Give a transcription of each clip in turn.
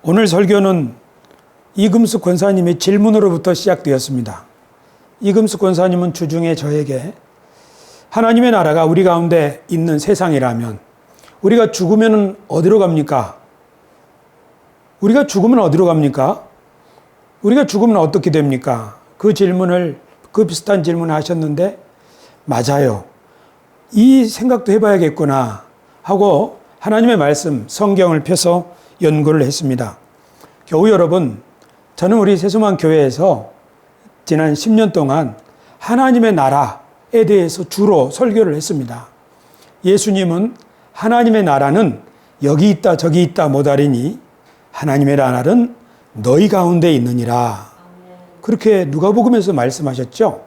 오늘 설교는 이금숙 권사님의 질문으로부터 시작되었습니다. 이금숙 권사님은 주중에 저에게 하나님의 나라가 우리 가운데 있는 세상이라면 우리가 죽으면 어디로 갑니까? 우리가 죽으면 어디로 갑니까? 우리가 죽으면 어떻게 됩니까? 그 비슷한 질문을 하셨는데, 맞아요. 이 생각도 해봐야겠구나 하고 하나님의 말씀, 성경을 펴서 연구를 했습니다. 교우 여러분, 저는 우리 세수만 교회에서 지난 10년 동안 하나님의 나라에 대해서 주로 설교를 했습니다. 예수님은 하나님의 나라는 여기 있다 저기 있다 못하리니 하나님의 나라는 너희 가운데 있느니라. 그렇게 누가복음에서 말씀하셨죠.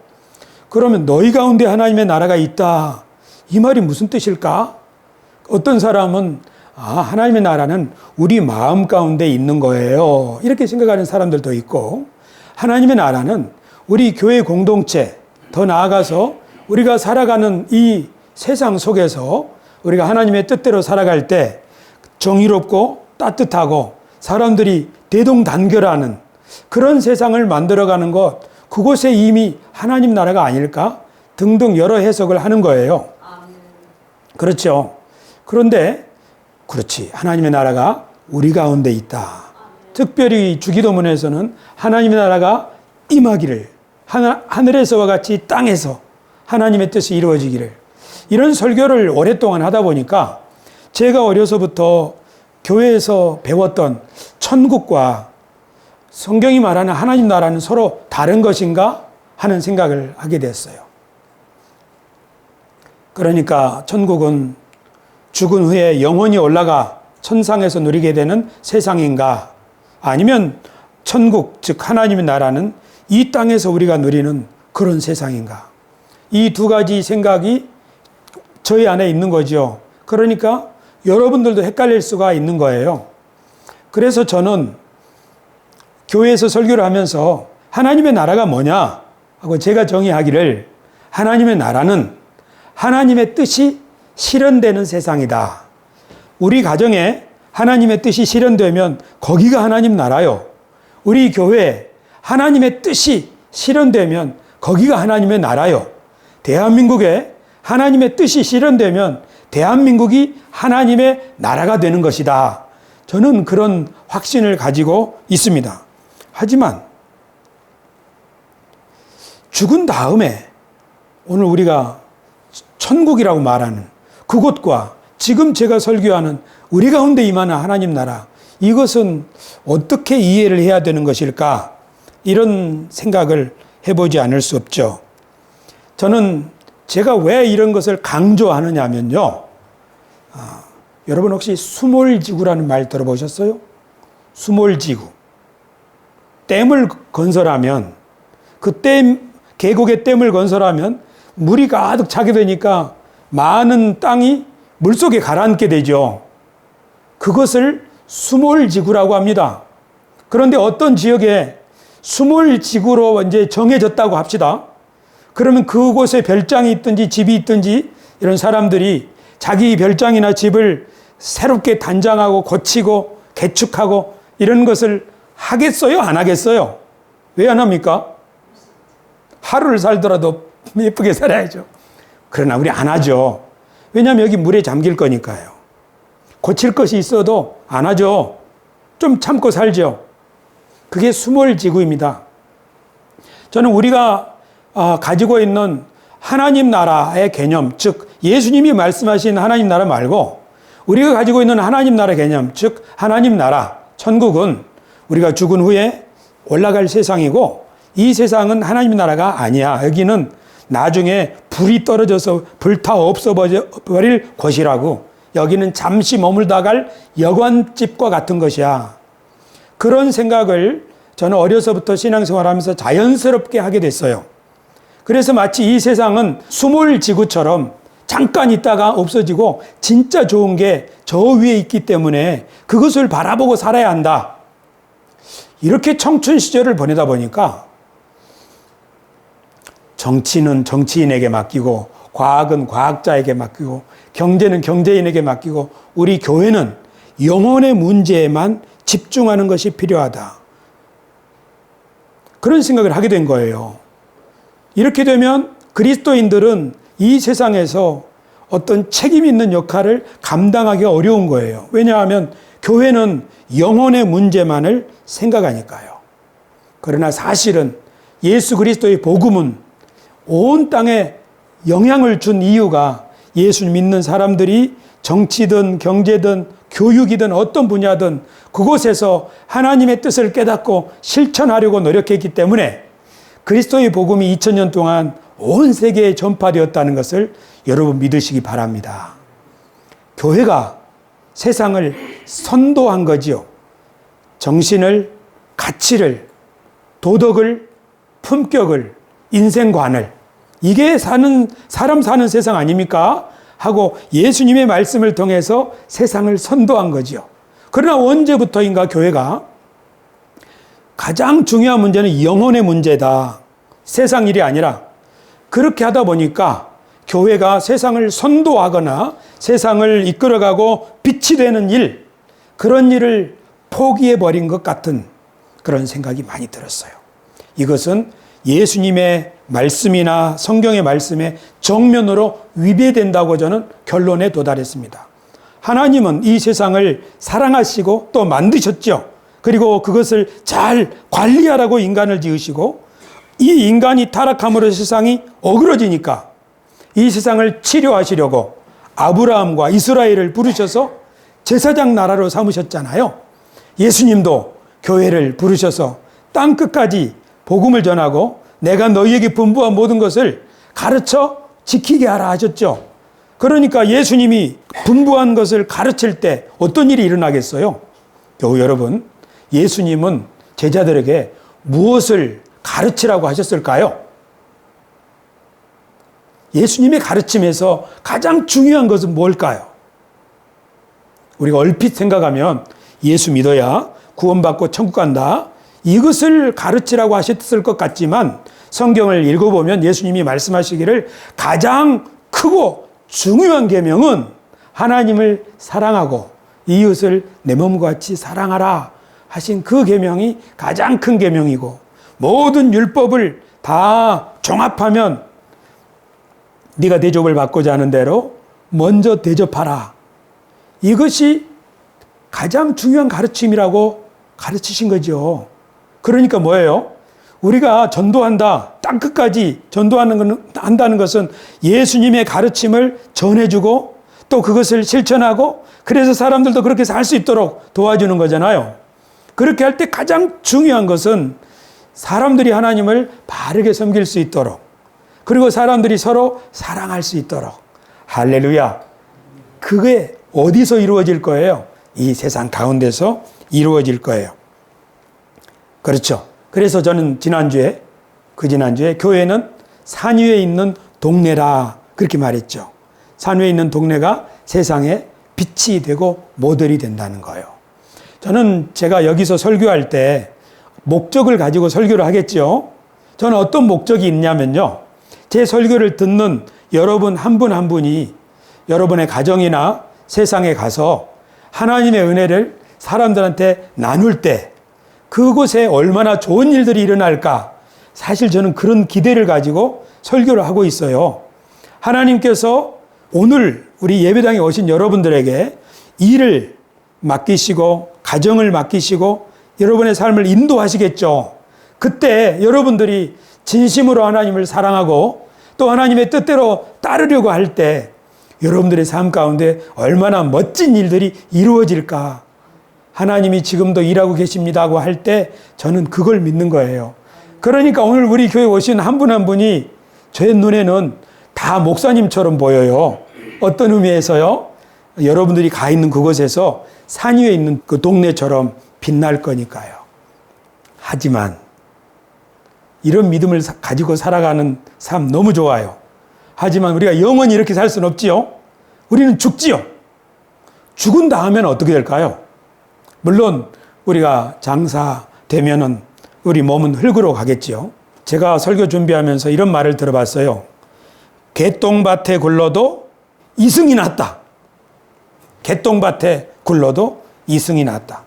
그러면 너희 가운데 하나님의 나라가 있다, 이 말이 무슨 뜻일까? 어떤 사람은 하나님의 나라는 우리 마음 가운데 있는 거예요, 이렇게 생각하는 사람들도 있고, 하나님의 나라는 우리 교회 공동체, 더 나아가서 우리가 살아가는 이 세상 속에서 우리가 하나님의 뜻대로 살아갈 때 정의롭고 따뜻하고 사람들이 대동단결하는 그런 세상을 만들어가는 것, 그곳에 이미 하나님 나라가 아닐까? 등등 여러 해석을 하는 거예요. 그렇죠. 그런데 그렇지, 하나님의 나라가 우리 가운데 있다. 특별히 주기도문에서는 하나님의 나라가 임하기를, 하늘에서와 같이 땅에서 하나님의 뜻이 이루어지기를, 이런 설교를 오랫동안 하다 보니까 제가 어려서부터 교회에서 배웠던 천국과 성경이 말하는 하나님 나라는 서로 다른 것인가 하는 생각을 하게 됐어요. 그러니까 천국은 죽은 후에 영원히 올라가 천상에서 누리게 되는 세상인가, 아니면 천국, 즉 하나님의 나라는 이 땅에서 우리가 누리는 그런 세상인가, 이 두 가지 생각이 저희 안에 있는 거죠. 그러니까 여러분들도 헷갈릴 수가 있는 거예요. 그래서 저는 교회에서 설교를 하면서 하나님의 나라가 뭐냐 하고 제가 정의하기를, 하나님의 나라는 하나님의 뜻이 실현되는 세상이다. 우리 가정에 하나님의 뜻이 실현되면 거기가 하나님 나라요. 우리 교회에 하나님의 뜻이 실현되면 거기가 하나님의 나라요. 대한민국에 하나님의 뜻이 실현되면 대한민국이 하나님의 나라가 되는 것이다. 저는 그런 확신을 가지고 있습니다. 하지만 죽은 다음에 오늘 우리가 천국이라고 말하는 그곳과 지금 제가 설교하는 우리 가운데 임하는 하나님 나라, 이것은 어떻게 이해를 해야 되는 것일까? 이런 생각을 해보지 않을 수 없죠. 저는 제가 왜 이런 것을 강조하느냐 하면요, 여러분 혹시 수몰지구라는 말 들어보셨어요? 수몰지구. 댐을 건설하면, 그 댐, 계곡에 댐을 건설하면 물이 가득 차게 되니까 많은 땅이 물속에 가라앉게 되죠. 그것을 수몰지구라고 합니다. 그런데 어떤 지역에 수몰지구로 이제 정해졌다고 합시다. 그러면 그곳에 별장이 있든지 집이 있든지 이런 사람들이 자기 별장이나 집을 새롭게 단장하고 고치고 개축하고 이런 것을 하겠어요? 안 하겠어요? 왜 안 합니까? 하루를 살더라도 예쁘게 살아야죠. 그러나 우리 안 하죠. 왜냐하면 여기 물에 잠길 거니까요. 고칠 것이 있어도 안 하죠. 좀 참고 살죠. 그게 수몰지구입니다. 저는 우리가 가지고 있는 하나님 나라의 개념, 즉 예수님이 말씀하신 하나님 나라 말고 우리가 가지고 있는 하나님 나라 개념, 즉 하나님 나라, 천국은 우리가 죽은 후에 올라갈 세상이고, 이 세상은 하나님 나라가 아니야. 여기는 나중에 불이 떨어져서 불타 없어버릴 곳이라고, 여기는 잠시 머물다 갈 여관집과 같은 것이야. 그런 생각을 저는 어려서부터 신앙생활하면서 자연스럽게 하게 됐어요. 그래서 마치 이 세상은 수몰지구처럼 잠깐 있다가 없어지고 진짜 좋은 게 저 위에 있기 때문에 그것을 바라보고 살아야 한다. 이렇게 청춘 시절을 보내다 보니까 정치는 정치인에게 맡기고, 과학은 과학자에게 맡기고, 경제는 경제인에게 맡기고, 우리 교회는 영혼의 문제에만 집중하는 것이 필요하다. 그런 생각을 하게 된 거예요. 이렇게 되면 그리스도인들은 이 세상에서 어떤 책임 있는 역할을 감당하기 어려운 거예요. 왜냐하면 교회는 영혼의 문제만을 생각하니까요. 그러나 사실은 예수 그리스도의 복음은 온 땅에 영향을 준 이유가 예수 믿는 사람들이 정치든 경제든 교육이든 어떤 분야든 그곳에서 하나님의 뜻을 깨닫고 실천하려고 노력했기 때문에 그리스도의 복음이 2000년 동안 온 세계에 전파되었다는 것을 여러분 믿으시기 바랍니다. 교회가 세상을 선도한 거지요. 정신을, 가치를, 도덕을, 품격을, 인생관을, 이게 사람 사는 세상 아닙니까? 하고 예수님의 말씀을 통해서 세상을 선도한 거지요. 그러나 언제부터인가 교회가 가장 중요한 문제는 영혼의 문제다. 세상 일이 아니라 그렇게 하다 보니까 교회가 세상을 선도하거나 세상을 이끌어가고 빛이 되는 일, 그런 일을 포기해버린 것 같은 그런 생각이 많이 들었어요. 이것은 예수님의 말씀이나 성경의 말씀에 정면으로 위배된다고 저는 결론에 도달했습니다. 하나님은 이 세상을 사랑하시고 또 만드셨죠. 그리고 그것을 잘 관리하라고 인간을 지으시고 이 인간이 타락함으로 세상이 어그러지니까 이 세상을 치료하시려고 아브라함과 이스라엘을 부르셔서 제사장 나라로 삼으셨잖아요. 예수님도 교회를 부르셔서 땅 끝까지 복음을 전하고 내가 너희에게 분부한 모든 것을 가르쳐 지키게 하라 하셨죠. 그러니까 예수님이 분부한 것을 가르칠 때 어떤 일이 일어나겠어요? 여러분, 예수님은 제자들에게 무엇을 가르치라고 하셨을까요? 예수님의 가르침에서 가장 중요한 것은 뭘까요? 우리가 얼핏 생각하면 예수 믿어야 구원받고 천국 간다. 이것을 가르치라고 하셨을 것 같지만 성경을 읽어보면 예수님이 말씀하시기를 가장 크고 중요한 계명은 하나님을 사랑하고 이웃을 내 몸과 같이 사랑하라 하신 그 계명이 가장 큰 계명이고 모든 율법을 다 종합하면 네가 대접을 받고자 하는 대로 먼저 대접하라. 이것이 가장 중요한 가르침이라고 가르치신 거죠. 그러니까 뭐예요? 우리가 전도한다, 땅끝까지 한다는 것은 예수님의 가르침을 전해주고 또 그것을 실천하고 그래서 사람들도 그렇게 살 수 있도록 도와주는 거잖아요. 그렇게 할 때 가장 중요한 것은 사람들이 하나님을 바르게 섬길 수 있도록 그리고 사람들이 서로 사랑할 수 있도록 할렐루야. 그게 어디서 이루어질 거예요? 이 세상 가운데서 이루어질 거예요. 그렇죠. 그래서 저는 그 지난주에 교회는 산 위에 있는 동네라 그렇게 말했죠. 산 위에 있는 동네가 세상에 빛이 되고 모델이 된다는 거예요. 저는 제가 여기서 설교할 때 목적을 가지고 설교를 하겠죠. 저는 어떤 목적이 있냐면요. 제 설교를 듣는 여러분 한 분 한 분이 여러분의 가정이나 세상에 가서 하나님의 은혜를 사람들한테 나눌 때 그곳에 얼마나 좋은 일들이 일어날까. 사실 저는 그런 기대를 가지고 설교를 하고 있어요. 하나님께서 오늘 우리 예배당에 오신 여러분들에게 일을 맡기시고 가정을 맡기시고 여러분의 삶을 인도하시겠죠. 그때 여러분들이 진심으로 하나님을 사랑하고 또 하나님의 뜻대로 따르려고 할 때 여러분들의 삶 가운데 얼마나 멋진 일들이 이루어질까. 하나님이 지금도 일하고 계십니다고 할 때 저는 그걸 믿는 거예요. 그러니까 오늘 우리 교회 오신 한 분 한 분이 제 눈에는 다 목사님처럼 보여요. 어떤 의미에서요? 여러분들이 가 있는 그곳에서 산 위에 있는 그 동네처럼 빛날 거니까요. 하지만 이런 믿음을 가지고 살아가는 삶 너무 좋아요. 하지만 우리가 영원히 이렇게 살 수는 없지요. 우리는 죽지요. 죽은 다음에는 어떻게 될까요? 물론 우리가 장사되면은 우리 몸은 흙으로 가겠지요. 제가 설교 준비하면서 이런 말을 들어봤어요. 개똥밭에 굴러도 이승이 났다. 개똥밭에 굴러도 이승이 났다.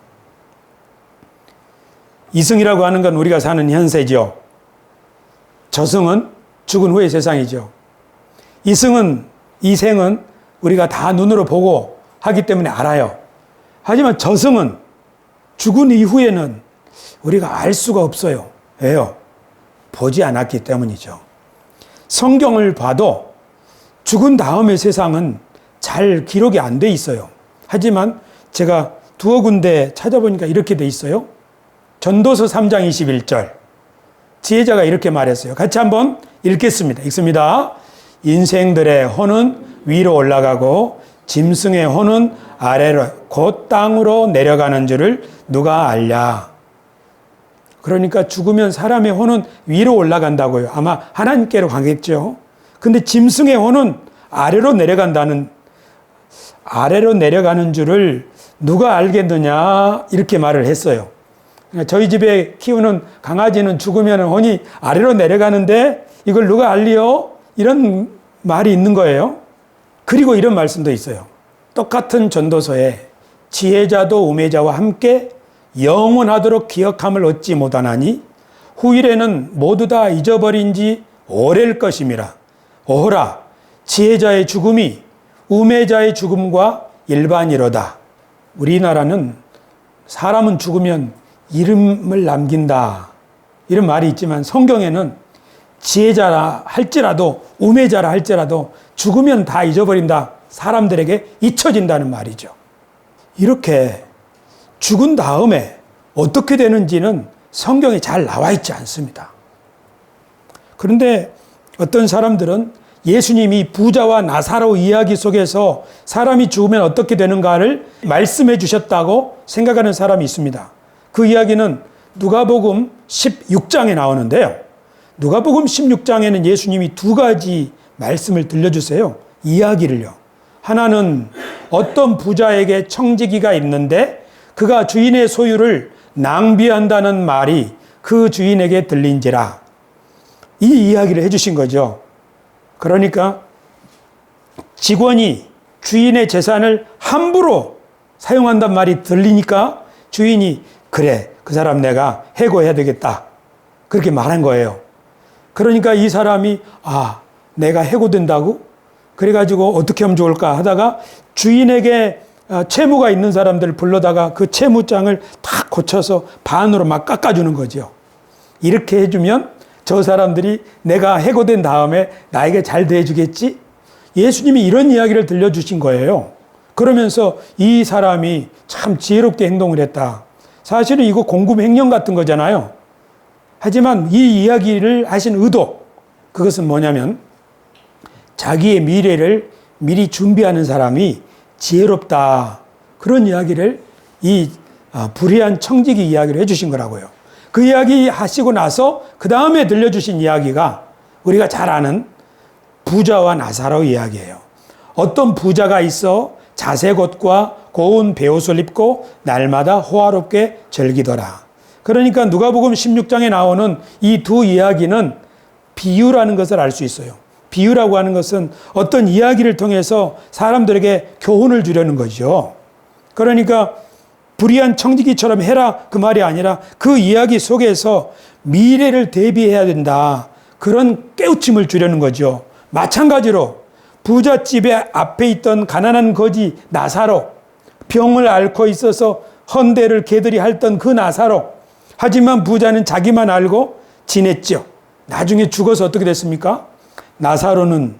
이승이라고 하는 건 우리가 사는 현세죠. 저승은 죽은 후의 세상이죠. 이승은, 이생은 우리가 다 눈으로 보고 하기 때문에 알아요. 하지만 저승은 죽은 이후에는 우리가 알 수가 없어요. 왜요? 보지 않았기 때문이죠. 성경을 봐도 죽은 다음의 세상은 잘 기록이 안 돼 있어요. 하지만 제가 두어 군데 찾아보니까 이렇게 돼 있어요. 전도서 3장 21절. 지혜자가 이렇게 말했어요. 같이 한번 읽겠습니다. 읽습니다. 인생들의 혼은 위로 올라가고 짐승의 혼은 아래로 곧 땅으로 내려가는 줄을 누가 알랴. 그러니까 죽으면 사람의 혼은 위로 올라간다고요. 아마 하나님께로 가겠죠. 근데 짐승의 혼은 아래로 내려가는 줄을 누가 알겠느냐 이렇게 말을 했어요. 저희 집에 키우는 강아지는 죽으면 혼이 아래로 내려가는데 이걸 누가 알리요? 이런 말이 있는 거예요. 그리고 이런 말씀도 있어요. 똑같은 전도서에 지혜자도 우매자와 함께 영원하도록 기억함을 얻지 못하나니 후일에는 모두 다 잊어버린 지 오래일 것임이라. 오호라 지혜자의 죽음이 우매자의 죽음과 일반이로다. 우리나라는 사람은 죽으면 이름을 남긴다 이런 말이 있지만 성경에는 지혜자라 할지라도 우매자라 할지라도 죽으면 다 잊어버린다. 사람들에게 잊혀진다는 말이죠. 이렇게 죽은 다음에 어떻게 되는지는 성경에 잘 나와 있지 않습니다. 그런데 어떤 사람들은 예수님이 부자와 나사로 이야기 속에서 사람이 죽으면 어떻게 되는가를 말씀해 주셨다고 생각하는 사람이 있습니다. 그 이야기는 누가복음 16장에 나오는데요. 누가복음 16장에는 예수님이 두 가지 말씀을 들려주세요. 이야기를요. 하나는 어떤 부자에게 청지기가 있는데 그가 주인의 소유를 낭비한다는 말이 그 주인에게 들린지라. 이 이야기를 해주신 거죠. 그러니까 직원이 주인의 재산을 함부로 사용한단 말이 들리니까 주인이 그래, 그 사람 내가 해고해야 되겠다. 그렇게 말한 거예요. 그러니까 이 사람이 내가 해고된다고? 그래가지고 어떻게 하면 좋을까 하다가 주인에게 채무가 있는 사람들을 불러다가 그 채무장을 탁 고쳐서 반으로 막 깎아주는 거죠. 이렇게 해주면 저 사람들이 내가 해고된 다음에 나에게 잘 대해주겠지? 예수님이 이런 이야기를 들려주신 거예요. 그러면서 이 사람이 참 지혜롭게 행동을 했다. 사실은 이거 공금횡령 같은 거잖아요. 하지만 이 이야기를 하신 의도, 그것은 뭐냐면 자기의 미래를 미리 준비하는 사람이 지혜롭다. 그런 이야기를 이 불의한 청지기 이야기를 해주신 거라고요. 그 이야기 하시고 나서 그 다음에 들려주신 이야기가 우리가 잘 아는 부자와 나사로 이야기예요. 어떤 부자가 있어 자색 옷과 고운 베옷을 입고 날마다 호화롭게 즐기더라. 그러니까 누가복음 16장에 나오는 이 두 이야기는 비유라는 것을 알 수 있어요. 비유라고 하는 것은 어떤 이야기를 통해서 사람들에게 교훈을 주려는 거죠. 그러니까 불의한 청지기처럼 해라 그 말이 아니라 그 이야기 속에서 미래를 대비해야 된다. 그런 깨우침을 주려는 거죠. 마찬가지로 부잣집의 앞에 있던 가난한 거지 나사로, 병을 앓고 있어서 헌대를 개들이 핥던 그 나사로, 하지만 부자는 자기만 알고 지냈죠. 나중에 죽어서 어떻게 됐습니까? 나사로는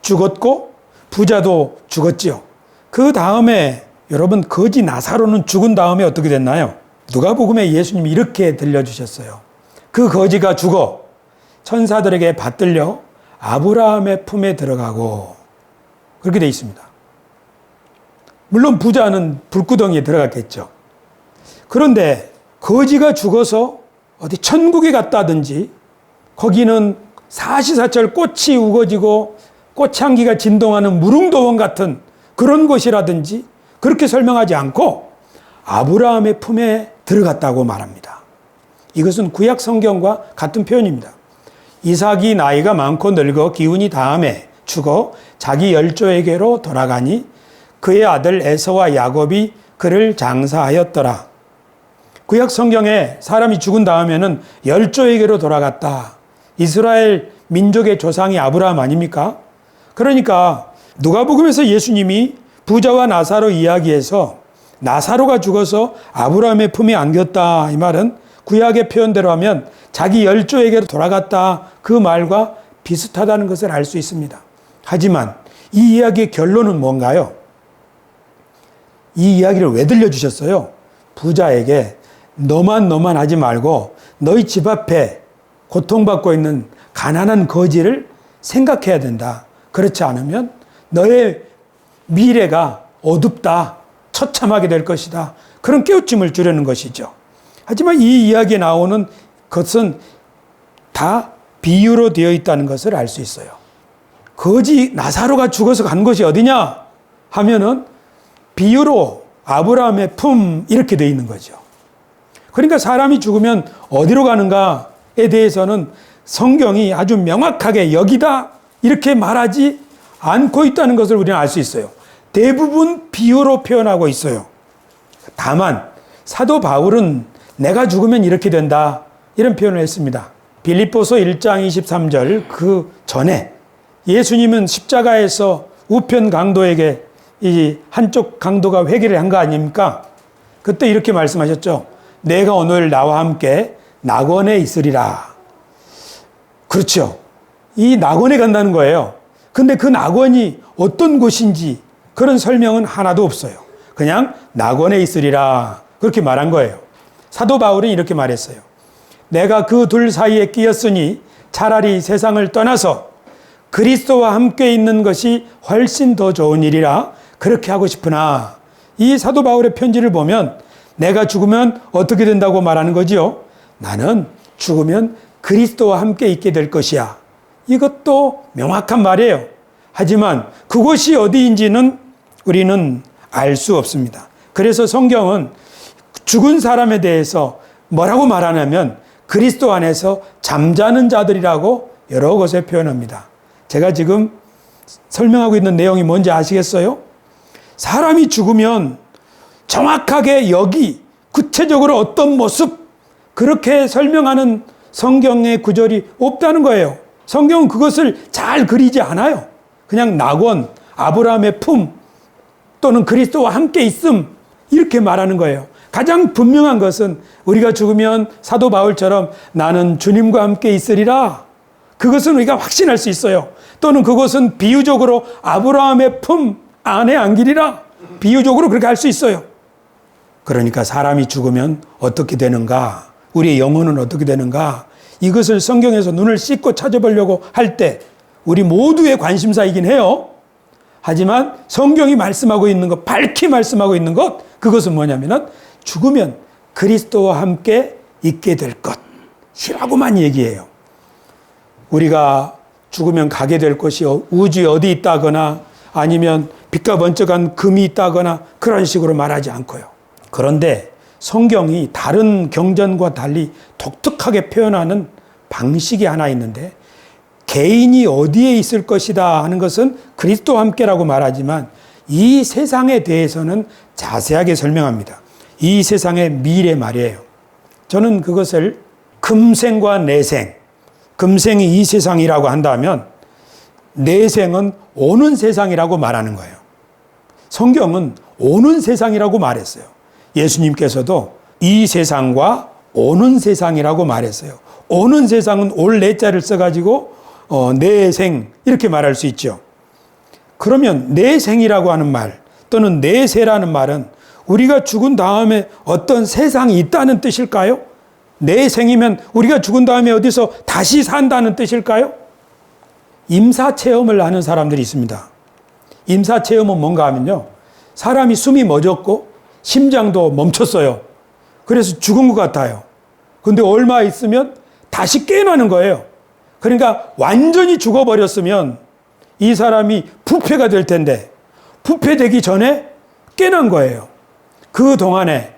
죽었고 부자도 죽었지요. 그 다음에 여러분 거지 나사로는 죽은 다음에 어떻게 됐나요? 누가복음에 예수님이 이렇게 들려주셨어요. 그 거지가 죽어 천사들에게 받들려 아브라함의 품에 들어가고, 그렇게 돼 있습니다. 물론 부자는 불구덩이에 들어갔겠죠. 그런데 거지가 죽어서 어디 천국에 갔다든지 거기는 사시사철 꽃이 우거지고 꽃향기가 진동하는 무릉도원 같은 그런 곳이라든지 그렇게 설명하지 않고 아브라함의 품에 들어갔다고 말합니다. 이것은 구약 성경과 같은 표현입니다. 이삭이 나이가 많고 늙어 기운이 다함에 죽어 자기 열조에게로 돌아가니 그의 아들 에서와 야곱이 그를 장사하였더라. 구약 성경에 사람이 죽은 다음에는 열조에게로 돌아갔다. 이스라엘 민족의 조상이 아브라함 아닙니까? 그러니까 누가복음에서 예수님이 부자와 나사로 이야기해서 나사로가 죽어서 아브라함의 품에 안겼다. 이 말은 구약의 표현대로 하면 자기 열조에게로 돌아갔다. 그 말과 비슷하다는 것을 알 수 있습니다. 하지만 이 이야기의 결론은 뭔가요? 이 이야기를 왜 들려주셨어요? 부자에게 너만 하지 말고 너희 집 앞에 고통받고 있는 가난한 거지를 생각해야 된다. 그렇지 않으면 너의 미래가 어둡다. 처참하게 될 것이다. 그런 깨우침을 주려는 것이죠. 하지만 이 이야기에 나오는 것은 다 비유로 되어 있다는 것을 알 수 있어요. 거지 나사로가 죽어서 간 곳이 어디냐 하면은 비유로 아브라함의 품 이렇게 되어 있는 거죠. 그러니까 사람이 죽으면 어디로 가는가에 대해서는 성경이 아주 명확하게 여기다 이렇게 말하지 않고 있다는 것을 우리는 알 수 있어요. 대부분 비유로 표현하고 있어요. 다만 사도 바울은 내가 죽으면 이렇게 된다 이런 표현을 했습니다. 빌립보서 1장 23절 그 전에 예수님은 십자가에서 우편 강도에게 이 한쪽 강도가 회개를 한 거 아닙니까? 그때 이렇게 말씀하셨죠. 내가 오늘 나와 함께 낙원에 있으리라. 그렇죠. 이 낙원에 간다는 거예요. 근데 그 낙원이 어떤 곳인지 그런 설명은 하나도 없어요. 그냥 낙원에 있으리라. 그렇게 말한 거예요. 사도 바울은 이렇게 말했어요. 내가 그 둘 사이에 끼었으니 차라리 세상을 떠나서 그리스도와 함께 있는 것이 훨씬 더 좋은 일이라 그렇게 하고 싶으나 이 사도 바울의 편지를 보면 내가 죽으면 어떻게 된다고 말하는 거지요? 나는 죽으면 그리스도와 함께 있게 될 것이야. 이것도 명확한 말이에요. 하지만 그곳이 어디인지는 우리는 알 수 없습니다. 그래서 성경은 죽은 사람에 대해서 뭐라고 말하냐면 그리스도 안에서 잠자는 자들이라고 여러 곳에 표현합니다. 제가 지금 설명하고 있는 내용이 뭔지 아시겠어요? 사람이 죽으면 정확하게 여기 구체적으로 어떤 모습 그렇게 설명하는 성경의 구절이 없다는 거예요. 성경은 그것을 잘 그리지 않아요. 그냥 낙원, 아브라함의 품 또는 그리스도와 함께 있음 이렇게 말하는 거예요. 가장 분명한 것은 우리가 죽으면 사도 바울처럼 나는 주님과 함께 있으리라. 그것은 우리가 확신할 수 있어요. 또는 그것은 비유적으로 아브라함의 품 안에 안기리라. 비유적으로 그렇게 할 수 있어요. 그러니까 사람이 죽으면 어떻게 되는가? 우리의 영혼은 어떻게 되는가? 이것을 성경에서 눈을 씻고 찾아보려고 할 때 우리 모두의 관심사이긴 해요. 하지만 성경이 말씀하고 있는 것, 밝히 말씀하고 있는 것, 그것은 뭐냐면은 죽으면 그리스도와 함께 있게 될 것이라고만 얘기해요. 우리가 죽으면 가게 될 곳이 우주에 어디 있다거나 아니면 빛과 번쩍한 금이 있다거나 그런 식으로 말하지 않고요. 그런데 성경이 다른 경전과 달리 독특하게 표현하는 방식이 하나 있는데 개인이 어디에 있을 것이다 하는 것은 그리스도와 함께라고 말하지만 이 세상에 대해서는 자세하게 설명합니다. 이 세상의 미래 말이에요. 저는 그것을 금생과 내생, 금생이 이 세상이라고 한다면 내생은 오는 세상이라고 말하는 거예요. 성경은 오는 세상이라고 말했어요. 예수님께서도 이 세상과 오는 세상이라고 말했어요. 오는 세상은 올 내자를 써가지고 내생 이렇게 말할 수 있죠. 그러면 내생이라고 하는 말 또는 내세라는 말은 우리가 죽은 다음에 어떤 세상이 있다는 뜻일까요? 내생이면 우리가 죽은 다음에 어디서 다시 산다는 뜻일까요? 임사체험을 하는 사람들이 있습니다. 임사체험은 뭔가 하면요. 사람이 숨이 멎었고 심장도 멈췄어요. 그래서 죽은 것 같아요. 근데 얼마 있으면 다시 깨어나는 거예요. 그러니까 완전히 죽어버렸으면 이 사람이 부패가 될 텐데 부패되기 전에 깨난 거예요. 그 동안에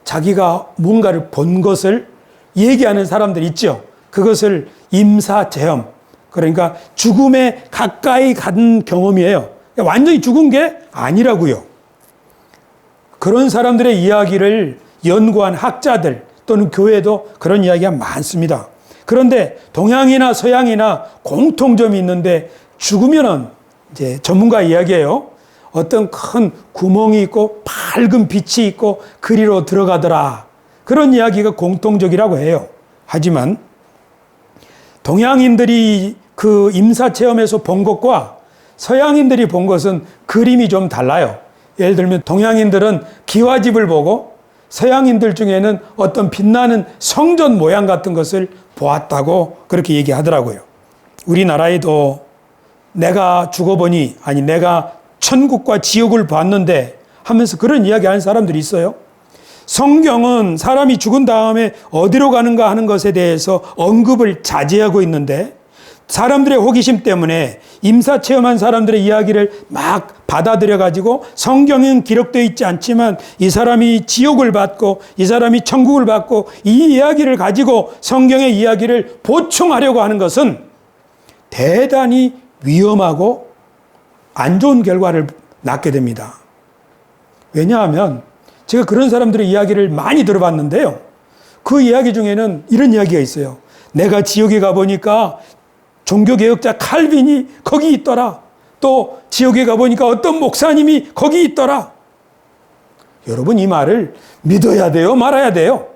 자기가 뭔가를 본 것을 얘기하는 사람들 있죠. 그것을 임사체험, 그러니까 죽음에 가까이 간 경험이에요. 완전히 죽은 게 아니라고요. 그런 사람들의 이야기를 연구한 학자들 또는 교회도 그런 이야기가 많습니다. 그런데 동양이나 서양이나 공통점이 있는데 죽으면은 이제 전문가 이야기예요. 어떤 큰 구멍이 있고 밝은 빛이 있고 그리로 들어가더라. 그런 이야기가 공통적이라고 해요. 하지만 동양인들이 그 임사체험에서 본 것과 서양인들이 본 것은 그림이 좀 달라요. 예를 들면 동양인들은 기와집을 보고 서양인들 중에는 어떤 빛나는 성전 모양 같은 것을 보았다고 그렇게 얘기하더라고요. 우리나라에도 내가 죽어보니, 아니 내가 천국과 지옥을 봤는데 하면서 그런 이야기 하는 사람들이 있어요. 성경은 사람이 죽은 다음에 어디로 가는가 하는 것에 대해서 언급을 자제하고 있는데 사람들의 호기심 때문에 임사체험한 사람들의 이야기를 막 받아들여 가지고 성경엔 기록되어 있지 않지만 이 사람이 지옥을 받고 이 사람이 천국을 받고 이 이야기를 가지고 성경의 이야기를 보충하려고 하는 것은 대단히 위험하고 안 좋은 결과를 낳게 됩니다. 왜냐하면 제가 그런 사람들의 이야기를 많이 들어봤는데요. 그 이야기 중에는 이런 이야기가 있어요. 내가 지옥에 가보니까 종교개혁자 칼빈이 거기 있더라. 또 지옥에 가보니까 어떤 목사님이 거기 있더라. 여러분 이 말을 믿어야 돼요? 말아야 돼요?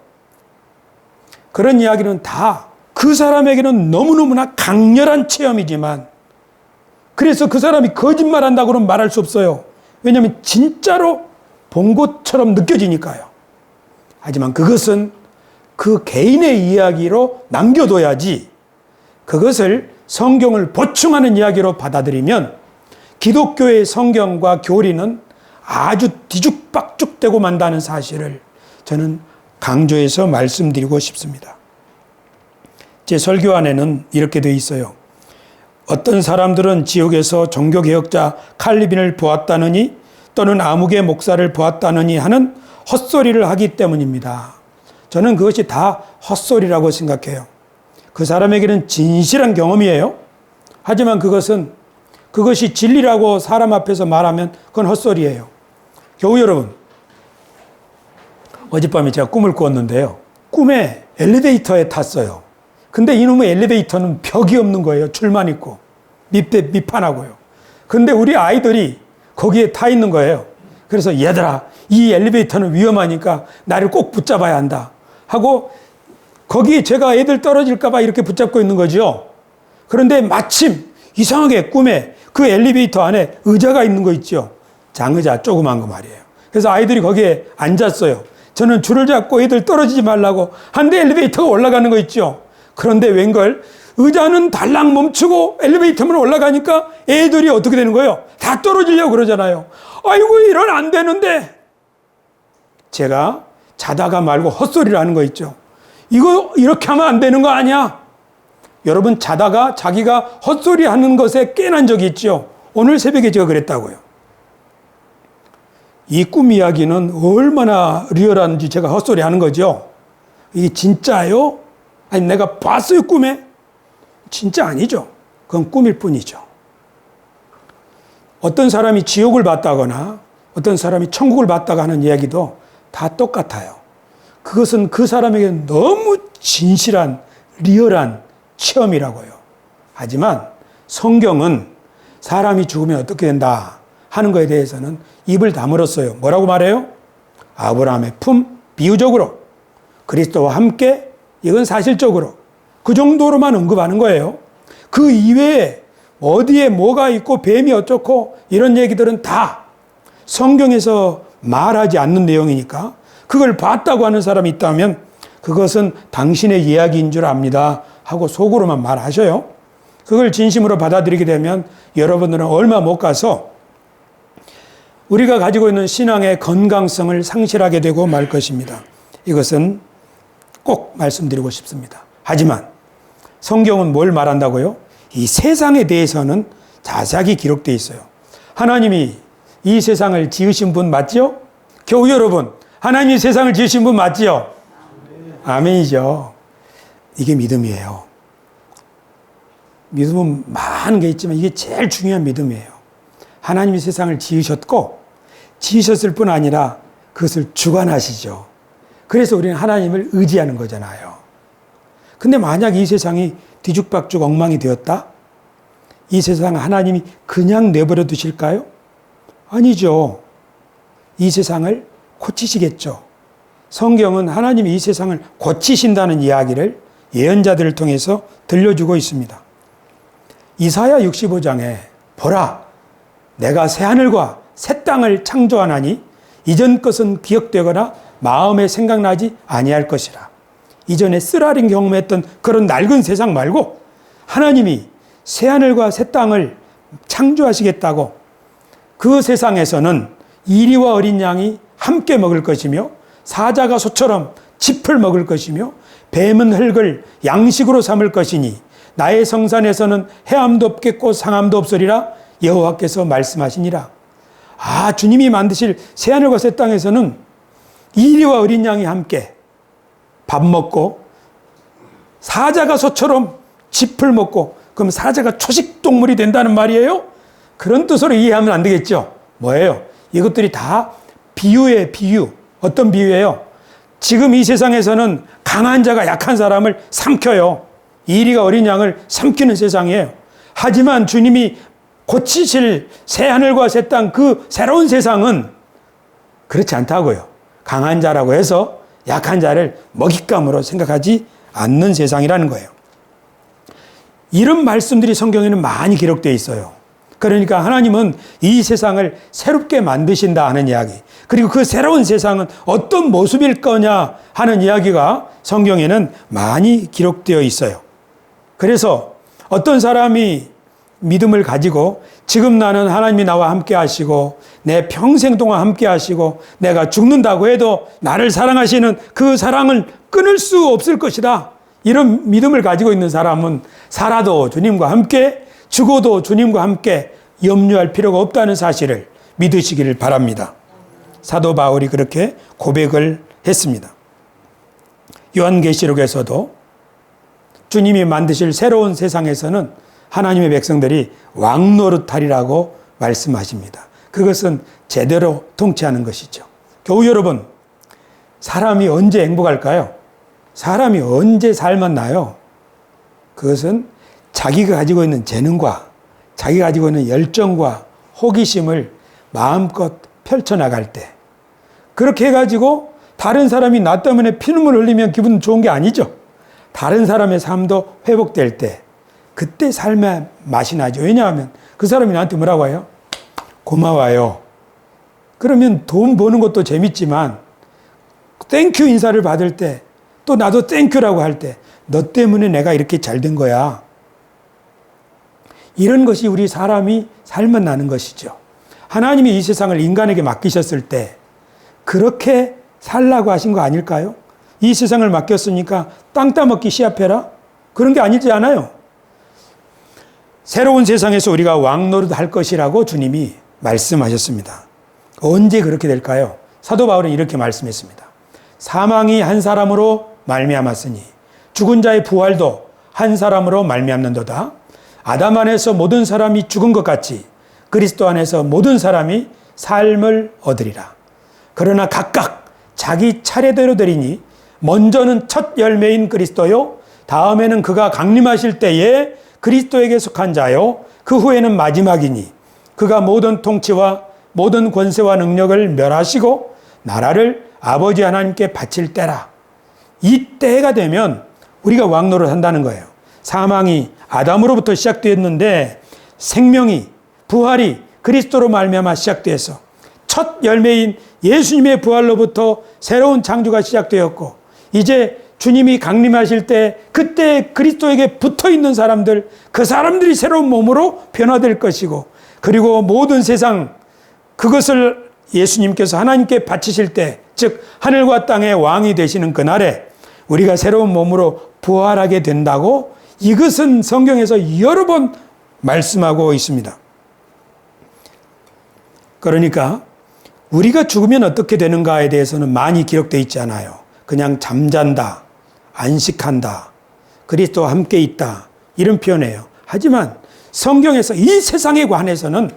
그런 이야기는 다 그 사람에게는 너무너무나 강렬한 체험이지만 그래서 그 사람이 거짓말한다고는 말할 수 없어요. 왜냐하면 진짜로 본 것처럼 느껴지니까요. 하지만 그것은 그 개인의 이야기로 남겨둬야지 그것을 성경을 보충하는 이야기로 받아들이면 기독교의 성경과 교리는 아주 뒤죽박죽되고 만다는 사실을 저는 강조해서 말씀드리고 싶습니다. 제 설교 안에는 이렇게 되어 있어요. 어떤 사람들은 지옥에서 종교개혁자 칼빈을 보았다느니 또는 아무개 목사를 보았다느니 하는 헛소리를 하기 때문입니다. 저는 그것이 다 헛소리라고 생각해요. 그 사람에게는 진실한 경험이에요. 하지만 그것이 진리라고 사람 앞에서 말하면 그건 헛소리예요. 교우 여러분, 어젯밤에 제가 꿈을 꾸었는데요. 꿈에 엘리베이터에 탔어요. 근데 이놈의 엘리베이터는 벽이 없는 거예요. 줄만 있고 밑판하고요. 근데 우리 아이들이 거기에 타 있는 거예요. 그래서 얘들아, 이 엘리베이터는 위험하니까 나를 꼭 붙잡아야 한다 하고 거기에 제가 애들 떨어질까 봐 이렇게 붙잡고 있는 거죠. 그런데 마침 이상하게 꿈에 그 엘리베이터 안에 의자가 있는 거 있죠. 장의자 조그만 거 말이에요. 그래서 아이들이 거기에 앉았어요. 저는 줄을 잡고 애들 떨어지지 말라고 한데 엘리베이터가 올라가는 거 있죠. 그런데 웬걸 의자는 달랑 멈추고 엘리베이터만 올라가니까 애들이 어떻게 되는 거예요? 다 떨어지려고 그러잖아요. 아이고 이런 안 되는데 제가 자다가 말고 헛소리를 하는 거 있죠. 이거 이렇게 하면 안 되는 거 아니야? 여러분 자다가 자기가 헛소리 하는 것에 깨난 적이 있죠. 오늘 새벽에 제가 그랬다고요. 이 꿈 이야기는 얼마나 리얼한지 제가 헛소리 하는 거죠. 이게 진짜요? 아니 내가 봤어요 꿈에? 진짜 아니죠. 그건 꿈일 뿐이죠. 어떤 사람이 지옥을 봤다거나 어떤 사람이 천국을 봤다가 하는 이야기도 다 똑같아요. 그것은 그 사람에게 너무 진실한 리얼한 체험이라고요. 하지만 성경은 사람이 죽으면 어떻게 된다 하는 것에 대해서는 입을 다물었어요. 뭐라고 말해요? 아브라함의 품, 비유적으로 그리스도와 함께, 이건 사실적으로 그 정도로만 언급하는 거예요. 그 이외에 어디에 뭐가 있고 뱀이 어쩌고 이런 얘기들은 다 성경에서 말하지 않는 내용이니까 그걸 봤다고 하는 사람이 있다면 그것은 당신의 이야기인 줄 압니다 하고 속으로만 말하셔요. 그걸 진심으로 받아들이게 되면 여러분들은 얼마 못 가서 우리가 가지고 있는 신앙의 건강성을 상실하게 되고 말 것입니다. 이것은 꼭 말씀드리고 싶습니다. 하지만 성경은 뭘 말한다고요? 이 세상에 대해서는 자세하게 기록되어 있어요. 하나님이 이 세상을 지으신 분 맞죠? 교우 여러분, 하나님이 세상을 지으신 분 맞죠? 아멘이죠. 이게 믿음이에요. 믿음은 많은 게 있지만 이게 제일 중요한 믿음이에요. 하나님이 세상을 지으셨고 지으셨을 뿐 아니라 그것을 주관하시죠. 그래서 우리는 하나님을 의지하는 거잖아요. 근데 만약 이 세상이 뒤죽박죽 엉망이 되었다? 이 세상 하나님이 그냥 내버려 두실까요? 아니죠. 이 세상을 고치시겠죠. 성경은 하나님이 이 세상을 고치신다는 이야기를 예언자들을 통해서 들려주고 있습니다. 이사야 65장에 보라, 내가 새하늘과 새 땅을 창조하나니 이전 것은 기억되거나 마음에 생각나지 아니할 것이라. 이전에 쓰라린 경험했던 그런 낡은 세상 말고 하나님이 새하늘과 새 땅을 창조하시겠다고, 그 세상에서는 이리와 어린 양이 함께 먹을 것이며 사자가 소처럼 짚을 먹을 것이며 뱀은 흙을 양식으로 삼을 것이니 나의 성산에서는 해함도 없겠고 상함도 없으리라 여호와께서 말씀하시니라. 아, 주님이 만드실 새하늘과 새 땅에서는 이리와 어린 양이 함께 밥 먹고 사자가 소처럼 짚을 먹고, 그럼 사자가 초식 동물이 된다는 말이에요? 그런 뜻으로 이해하면 안 되겠죠. 뭐예요? 이것들이 다 비유예요, 비유. 어떤 비유예요? 지금 이 세상에서는 강한 자가 약한 사람을 삼켜요. 이리가 어린 양을 삼키는 세상이에요. 하지만 주님이 고치실 새하늘과 새 땅, 그 새로운 세상은 그렇지 않다고요. 강한 자라고 해서 약한 자를 먹잇감으로 생각하지 않는 세상이라는 거예요. 이런 말씀들이 성경에는 많이 기록되어 있어요. 그러니까 하나님은 이 세상을 새롭게 만드신다 하는 이야기, 그리고 그 새로운 세상은 어떤 모습일 거냐 하는 이야기가 성경에는 많이 기록되어 있어요. 그래서 어떤 사람이 믿음을 가지고 지금 나는 하나님이 나와 함께 하시고 내 평생 동안 함께 하시고 내가 죽는다고 해도 나를 사랑하시는 그 사랑을 끊을 수 없을 것이다, 이런 믿음을 가지고 있는 사람은 살아도 주님과 함께 죽어도 주님과 함께 염려할 필요가 없다는 사실을 믿으시기를 바랍니다. 사도 바울이 그렇게 고백을 했습니다. 요한계시록에서도 주님이 만드실 새로운 세상에서는 하나님의 백성들이 왕노릇하리라고 말씀하십니다. 그것은 제대로 통치하는 것이죠. 교우 여러분, 사람이 언제 행복할까요? 사람이 언제 살만 나요? 그것은 자기가 가지고 있는 재능과 자기가 가지고 있는 열정과 호기심을 마음껏 펼쳐나갈 때, 그렇게 해가지고 다른 사람이 나 때문에 피눈물 흘리면 기분 좋은 게 아니죠. 다른 사람의 삶도 회복될 때, 그때 삶의 맛이 나죠. 왜냐하면 그 사람이 나한테 뭐라고 해요? 고마워요. 그러면 돈 버는 것도 재밌지만 땡큐 인사를 받을 때, 또 나도 땡큐라고 할 때, 너 때문에 내가 이렇게 잘 된 거야, 이런 것이 우리 사람이 살만 나는 것이죠. 하나님이 이 세상을 인간에게 맡기셨을 때 그렇게 살라고 하신 거 아닐까요? 이 세상을 맡겼으니까 땅 따먹기 시합해라? 그런 게 아니지 않아요. 새로운 세상에서 우리가 왕노릇 할 것이라고 주님이 말씀하셨습니다. 언제 그렇게 될까요? 사도 바울은 이렇게 말씀했습니다. 사망이 한 사람으로 말미암았으니 죽은 자의 부활도 한 사람으로 말미암는도다. 아담 안에서 모든 사람이 죽은 것 같이 그리스도 안에서 모든 사람이 삶을 얻으리라. 그러나 각각 자기 차례대로 되리니 먼저는 첫 열매인 그리스도요, 다음에는 그가 강림하실 때에 그리스도에게 속한 자요, 그 후에는 마지막이니 그가 모든 통치와 모든 권세와 능력을 멸하시고 나라를 아버지 하나님께 바칠 때라. 이 때가 되면 우리가 왕노릇 한다는 거예요. 사망이 아담으로부터 시작되었는데 생명이, 부활이 그리스도로 말미암아 시작돼서 첫 열매인 예수님의 부활로부터 새로운 창조가 시작되었고, 이제 주님이 강림하실 때 그때 그리스도에게 붙어있는 사람들, 그 사람들이 새로운 몸으로 변화될 것이고, 그리고 모든 세상 그것을 예수님께서 하나님께 바치실 때, 즉 하늘과 땅의 왕이 되시는 그날에 우리가 새로운 몸으로 부활하게 된다고, 이것은 성경에서 여러 번 말씀하고 있습니다. 그러니까 우리가 죽으면 어떻게 되는가에 대해서는 많이 기록되어 있지 않아요. 그냥 잠잔다, 안식한다, 그리스도와 함께 있다, 이런 표현이에요. 하지만 성경에서 이 세상에 관해서는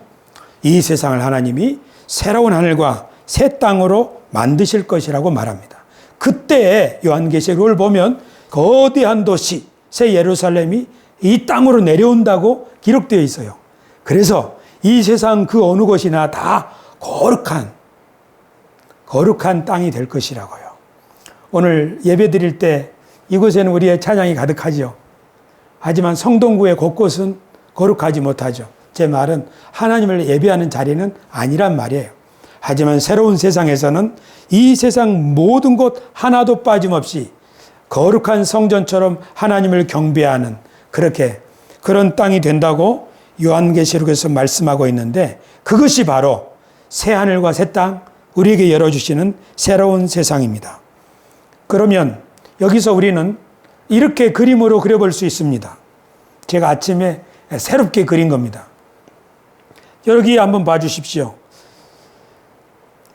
이 세상을 하나님이 새로운 하늘과 새 땅으로 만드실 것이라고 말합니다. 그때 요한계시록을 보면 거대한 도시 새 예루살렘이 이 땅으로 내려온다고 기록되어 있어요. 그래서 이 세상 그 어느 곳이나 다 거룩한 땅이 될 것이라고요. 오늘 예배 드릴 때 이곳에는 우리의 찬양이 가득하죠. 하지만 성동구의 곳곳은 거룩하지 못하죠. 제 말은 하나님을 예배하는 자리는 아니란 말이에요. 하지만 새로운 세상에서는 이 세상 모든 곳 하나도 빠짐없이 거룩한 성전처럼 하나님을 경배하는 그런 땅이 된다고 요한계시록에서 말씀하고 있는데, 그것이 바로 새하늘과 새 땅, 우리에게 열어주시는 새로운 세상입니다. 그러면 여기서 우리는 이렇게 그림으로 그려볼 수 있습니다. 제가 아침에 새롭게 그린 겁니다. 여기 한번 봐주십시오.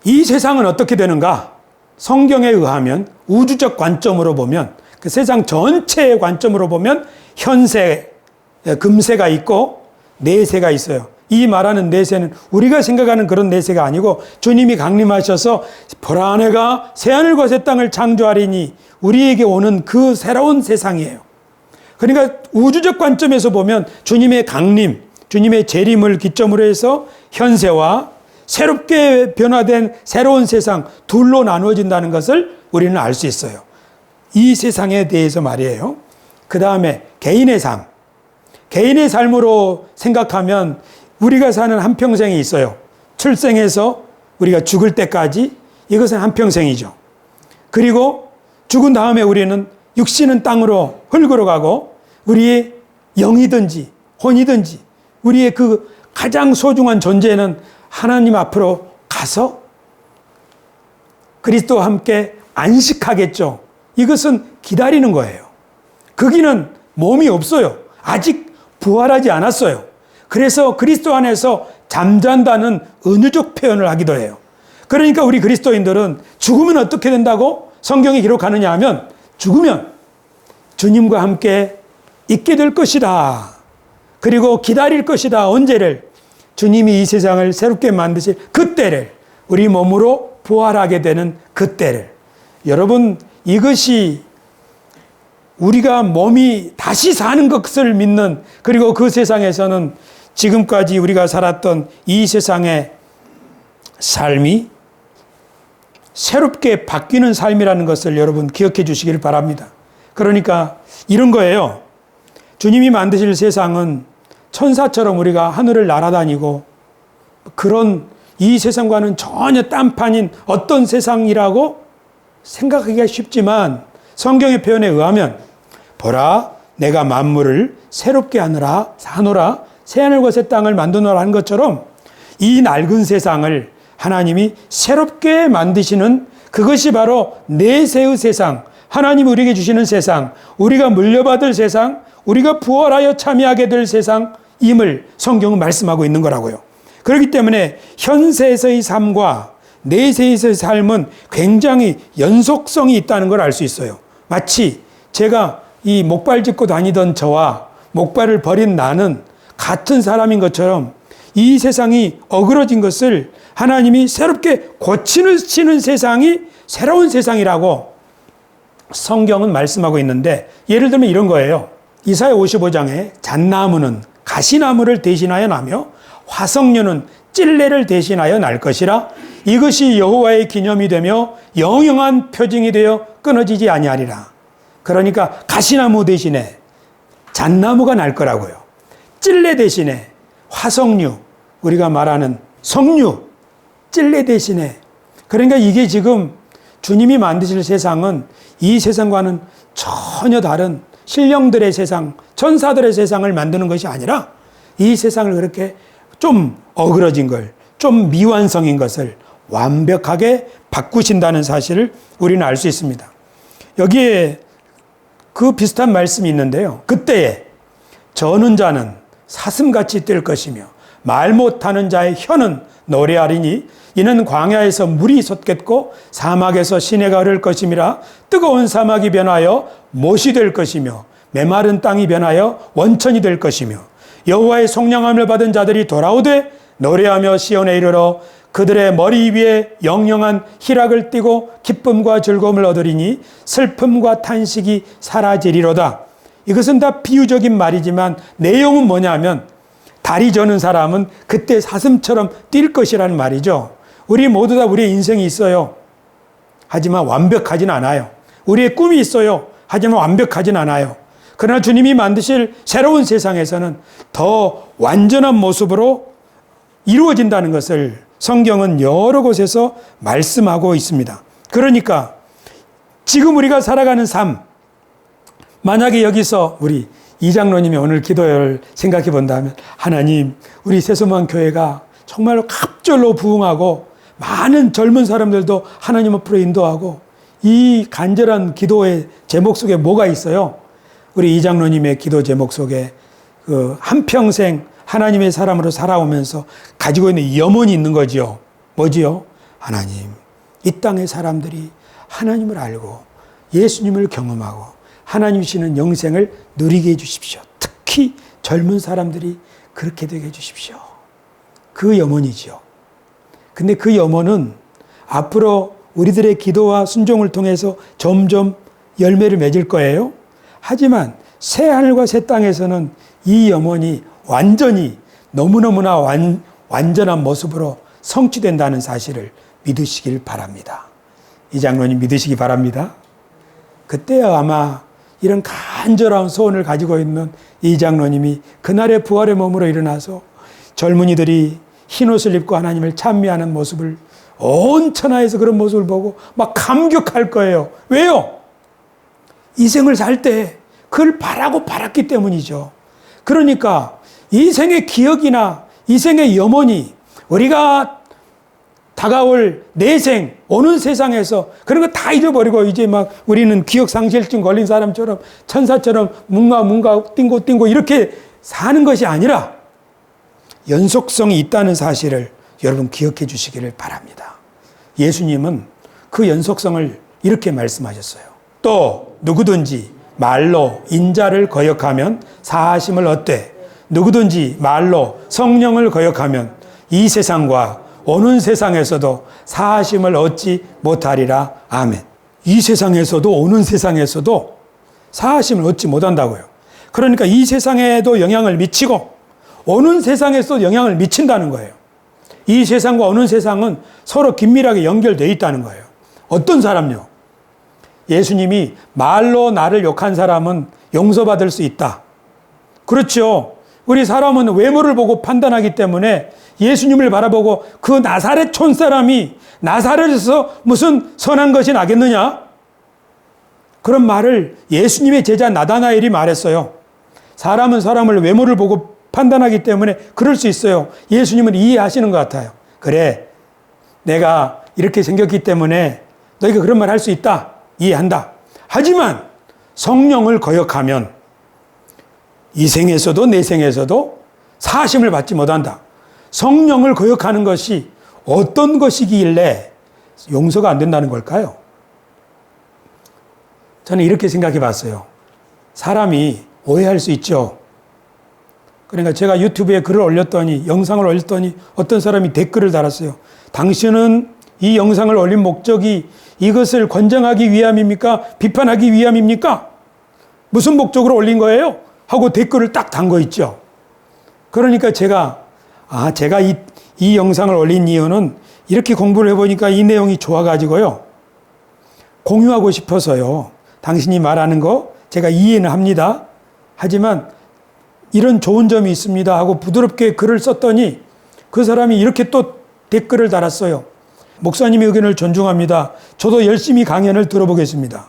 이 세상은 어떻게 되는가? 성경에 의하면 우주적 관점으로 보면, 그 세상 전체의 관점으로 보면 현세, 금세가 있고 내세가 있어요. 이 말하는 내세는 우리가 생각하는 그런 내세가 아니고 주님이 강림하셔서 보라 내가 새하늘과 새 땅을 창조하리니 우리에게 오는 그 새로운 세상이에요. 그러니까 우주적 관점에서 보면 주님의 강림, 주님의 재림을 기점으로 해서 현세와 새롭게 변화된 새로운 세상 둘로 나누어진다는 것을 우리는 알 수 있어요. 이 세상에 대해서 말이에요. 그 다음에 개인의 삶. 개인의 삶으로 생각하면 우리가 사는 한평생이 있어요. 출생해서 우리가 죽을 때까지 이것은 한평생이죠. 그리고 죽은 다음에 우리는 육신은 땅으로 흙으로 가고 우리의 영이든지 혼이든지 우리의 그 가장 소중한 존재는 하나님 앞으로 가서 그리스도와 함께 안식하겠죠. 이것은 기다리는 거예요. 거기는 몸이 없어요. 아직 부활하지 않았어요. 그래서 그리스도 안에서 잠잔다는 은유적 표현을 하기도 해요. 그러니까 우리 그리스도인들은 죽으면 어떻게 된다고 성경이 기록하느냐 하면, 죽으면 주님과 함께 있게 될 것이다. 그리고 기다릴 것이다. 언제를? 주님이 이 세상을 새롭게 만드실 그때를, 우리 몸으로 부활하게 되는 그때를. 여러분, 이것이 우리가 몸이 다시 사는 것을 믿는, 그리고 그 세상에서는 지금까지 우리가 살았던 이 세상의 삶이 새롭게 바뀌는 삶이라는 것을 여러분 기억해 주시길 바랍니다. 그러니까 이런 거예요. 주님이 만드실 세상은 천사처럼 우리가 하늘을 날아다니고 그런 이 세상과는 전혀 딴판인 어떤 세상이라고 생각하기가 쉽지만, 성경의 표현에 의하면 보라 내가 만물을 새롭게 하노라 새하늘과 새 땅을 만드노라 하는 것처럼 이 낡은 세상을 하나님이 새롭게 만드시는, 그것이 바로 내세의 세상, 하나님이 우리에게 주시는 세상, 우리가 물려받을 세상, 우리가 부활하여 참여하게 될 세상임을 성경은 말씀하고 있는 거라고요. 그렇기 때문에 현세에서의 삶과 내세에서의 삶은 굉장히 연속성이 있다는 걸 알 수 있어요. 마치 제가 이 목발 짚고 다니던 저와 목발을 버린 나는 같은 사람인 것처럼 이 세상이 어그러진 것을 하나님이 새롭게 고치는 세상이 새로운 세상이라고 성경은 말씀하고 있는데, 예를 들면 이런 거예요. 이사야 55장에 잣나무는 가시나무를 대신하여 나며 화석류는 찔레를 대신하여 날 것이라. 이것이 여호와의 기념이 되며 영영한 표징이 되어 끊어지지 아니하리라. 그러니까 가시나무 대신에 잣나무가 날 거라고요. 찔레 대신에 화석류, 우리가 말하는 석류, 찔레 대신에. 그러니까 이게 지금 주님이 만드실 세상은 이 세상과는 전혀 다른 신령들의 세상, 천사들의 세상을 만드는 것이 아니라 이 세상을 그렇게 좀 어그러진 걸, 좀 미완성인 것을 완벽하게 바꾸신다는 사실을 우리는 알 수 있습니다. 여기에 그 비슷한 말씀이 있는데요. 그때에 저는 자는 사슴같이 뛸 것이며 말 못하는 자의 혀는 노래하리니 이는 광야에서 물이 솟겠고 사막에서 시내가 흐를 것임이라. 뜨거운 사막이 변하여 못이 될 것이며 메마른 땅이 변하여 원천이 될 것이며 여호와의 속량함을 받은 자들이 돌아오되 노래하며 시온에 이르러 그들의 머리 위에 영영한 희락을 띠고 기쁨과 즐거움을 얻으리니 슬픔과 탄식이 사라지리로다. 이것은 다 비유적인 말이지만 내용은 뭐냐면 다리 저는 사람은 그때 사슴처럼 뛸 것이라는 말이죠. 우리 모두 다 우리의 인생이 있어요. 하지만 완벽하진 않아요. 우리의 꿈이 있어요. 하지만 완벽하진 않아요. 그러나 주님이 만드실 새로운 세상에서는 더 완전한 모습으로 이루어진다는 것을 성경은 여러 곳에서 말씀하고 있습니다. 그러니까 지금 우리가 살아가는 삶, 만약에 여기서 우리 이장로님이 오늘 기도를 생각해 본다면, 하나님, 우리 새소망 교회가 정말로 갑절로 부흥하고 많은 젊은 사람들도 하나님 앞으로 인도하고, 이 간절한 기도의 제목 속에 뭐가 있어요? 우리 이장로님의 기도 제목 속에 그 한평생 하나님의 사람으로 살아오면서 가지고 있는 염원이 있는 거지요. 뭐지요? 하나님, 이 땅의 사람들이 하나님을 알고 예수님을 경험하고 하나님이시는 영생을 누리게 해주십시오. 특히 젊은 사람들이 그렇게 되게 해주십시오. 그 염원이지요. 근데 그 염원은 앞으로 우리들의 기도와 순종을 통해서 점점 열매를 맺을 거예요. 하지만 새 하늘과 새 땅에서는 이 염원이 완전히 너무너무나 완전한 모습으로 성취된다는 사실을 믿으시길 바랍니다. 이 장로님 믿으시기 바랍니다. 그때야 아마 이런 간절한 소원을 가지고 있는 이 장로님이 그날의 부활의 몸으로 일어나서 젊은이들이 흰옷을 입고 하나님을 찬미하는 모습을, 온 천하에서 그런 모습을 보고 막 감격할 거예요. 왜요? 이 생을 살 때 그걸 바라고 바랐기 때문이죠. 그러니까 이 생의 기억이나 이 생의 염원이 우리가 다가올 내생, 오는 세상에서 그런 거 다 잊어버리고 이제 막 우리는 기억상실증 걸린 사람처럼 천사처럼 뭔가 띵고 이렇게 사는 것이 아니라 연속성이 있다는 사실을 여러분 기억해 주시기를 바랍니다. 예수님은 그 연속성을 이렇게 말씀하셨어요. 또 누구든지 말로 인자를 거역하면 사하심을 얻되 누구든지 말로 성령을 거역하면 이 세상과 오는 세상에서도 사하심을 얻지 못하리라. 아멘. 이 세상에서도 오는 세상에서도 사하심을 얻지 못한다고요. 그러니까 이 세상에도 영향을 미치고 오는 세상에서도 영향을 미친다는 거예요. 이 세상과 오는 세상은 서로 긴밀하게 연결되어 있다는 거예요. 어떤 사람요? 예수님이 말로 나를 욕한 사람은 용서받을 수 있다. 그렇죠. 우리 사람은 외모를 보고 판단하기 때문에 예수님을 바라보고 그 나사렛 촌사람이 나사렛에서 무슨 선한 것이 나겠느냐? 그런 말을 예수님의 제자 나다나엘이 말했어요. 사람은 사람을 외모를 보고 판단하기 때문에 그럴 수 있어요. 예수님은 이해하시는 것 같아요. 그래, 내가 이렇게 생겼기 때문에 너희가 그런 말 할 수 있다. 이해한다. 하지만 성령을 거역하면 이 생에서도 내 생에서도 사하심을 받지 못한다. 성령을 거역하는 것이 어떤 것이길래 용서가 안 된다는 걸까요? 저는 이렇게 생각해 봤어요. 사람이 오해할 수 있죠. 그러니까 제가 유튜브에 글을 올렸더니, 영상을 올렸더니 어떤 사람이 댓글을 달았어요. 당신은 이 영상을 올린 목적이 이것을 권장하기 위함입니까? 비판하기 위함입니까? 무슨 목적으로 올린 거예요? 하고 댓글을 딱 단 거 있죠. 그러니까 제가 이 영상을 올린 이유는 이렇게 공부를 해보니까 이 내용이 좋아가지고요. 공유하고 싶어서요. 당신이 말하는 거 제가 이해는 합니다. 하지만 이런 좋은 점이 있습니다 하고 부드럽게 글을 썼더니 그 사람이 이렇게 또 댓글을 달았어요. 목사님의 의견을 존중합니다. 저도 열심히 강연을 들어보겠습니다.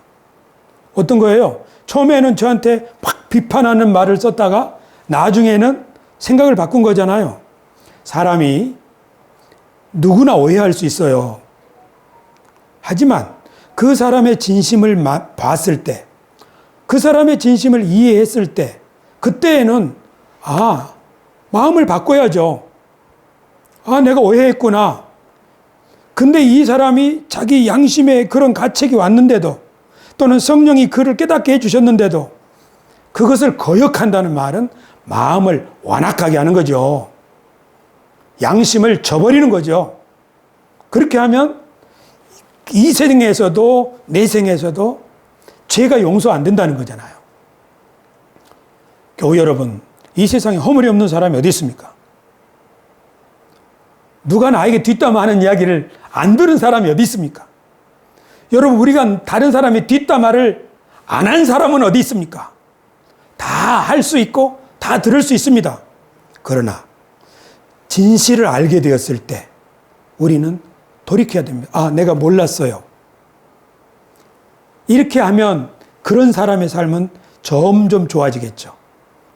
어떤 거예요? 처음에는 저한테 막 비판하는 말을 썼다가 나중에는 생각을 바꾼 거잖아요. 사람이 누구나 오해할 수 있어요. 하지만 그 사람의 진심을 봤을 때, 그 사람의 진심을 이해했을 때, 그때에는 마음을 바꿔야죠. 내가 오해했구나. 근데 이 사람이 자기 양심에 그런 가책이 왔는데도, 또는 성령이 그를 깨닫게 해주셨는데도 그것을 거역한다는 말은 마음을 완악하게 하는 거죠. 양심을 저버리는 거죠. 그렇게 하면 이 생에서도 내 생에서도 죄가 용서 안 된다는 거잖아요. 교우 여러분, 이 세상에 허물이 없는 사람이 어디 있습니까? 누가 나에게 뒷담화하는 이야기를 안 들은 사람이 어디 있습니까? 여러분, 우리가 다른 사람의 뒷담화를 안 한 사람은 어디 있습니까? 다 할 수 있고 다 들을 수 있습니다. 그러나 진실을 알게 되었을 때 우리는 돌이켜야 됩니다. 아, 내가 몰랐어요. 이렇게 하면 그런 사람의 삶은 점점 좋아지겠죠.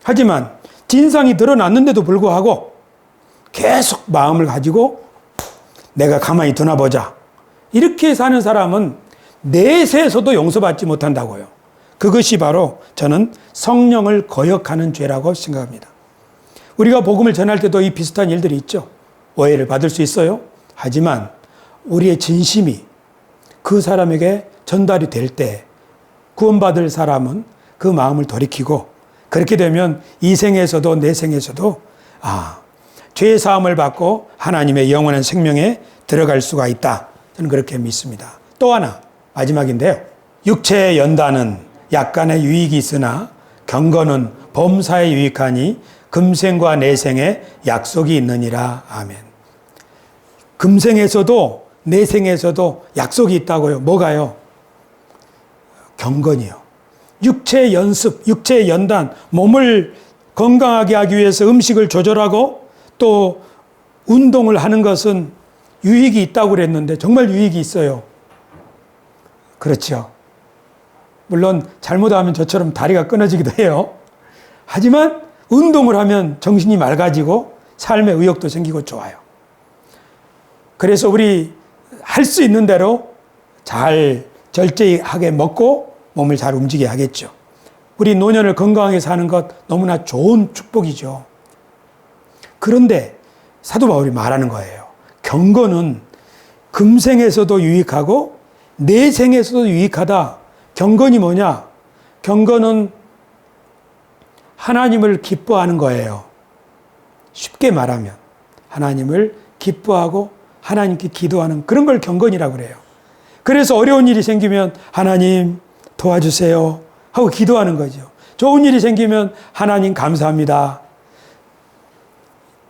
하지만 진상이 드러났는데도 불구하고 계속 마음을 가지고 내가 가만히 두나 보자. 이렇게 사는 사람은 내세에서도 용서받지 못한다고요. 그것이 바로 저는 성령을 거역하는 죄라고 생각합니다. 우리가 복음을 전할 때도 이 비슷한 일들이 있죠. 오해를 받을 수 있어요. 하지만 우리의 진심이 그 사람에게 전달이 될 때 구원받을 사람은 그 마음을 돌이키고, 그렇게 되면 이 생에서도 내 생에서도 죄 사함을 받고 하나님의 영원한 생명에 들어갈 수가 있다. 저는 그렇게 믿습니다. 또 하나 마지막인데요. 육체의 연단은 약간의 유익이 있으나 경건은 범사에 유익하니 금생과 내생에 약속이 있느니라. 아멘. 금생에서도 내생에서도 약속이 있다고요. 뭐가요? 경건이요. 육체의 연습, 육체의 연단, 몸을 건강하게 하기 위해서 음식을 조절하고 또 운동을 하는 것은 유익이 있다고 그랬는데 정말 유익이 있어요. 그렇죠. 물론 잘못하면 저처럼 다리가 끊어지기도 해요. 하지만 운동을 하면 정신이 맑아지고 삶의 의욕도 생기고 좋아요. 그래서 우리 할 수 있는 대로 잘 절제하게 먹고 몸을 잘 움직여야 하겠죠. 우리 노년을 건강하게 사는 것 너무나 좋은 축복이죠. 그런데 사도 바울이 말하는 거예요. 경건은 금생에서도 유익하고 내생에서도 유익하다. 경건이 뭐냐? 경건은 하나님을 기뻐하는 거예요. 쉽게 말하면 하나님을 기뻐하고 하나님께 기도하는 그런 걸 경건이라고 그래요. 그래서 어려운 일이 생기면 하나님 도와주세요 하고 기도하는 거죠. 좋은 일이 생기면 하나님 감사합니다.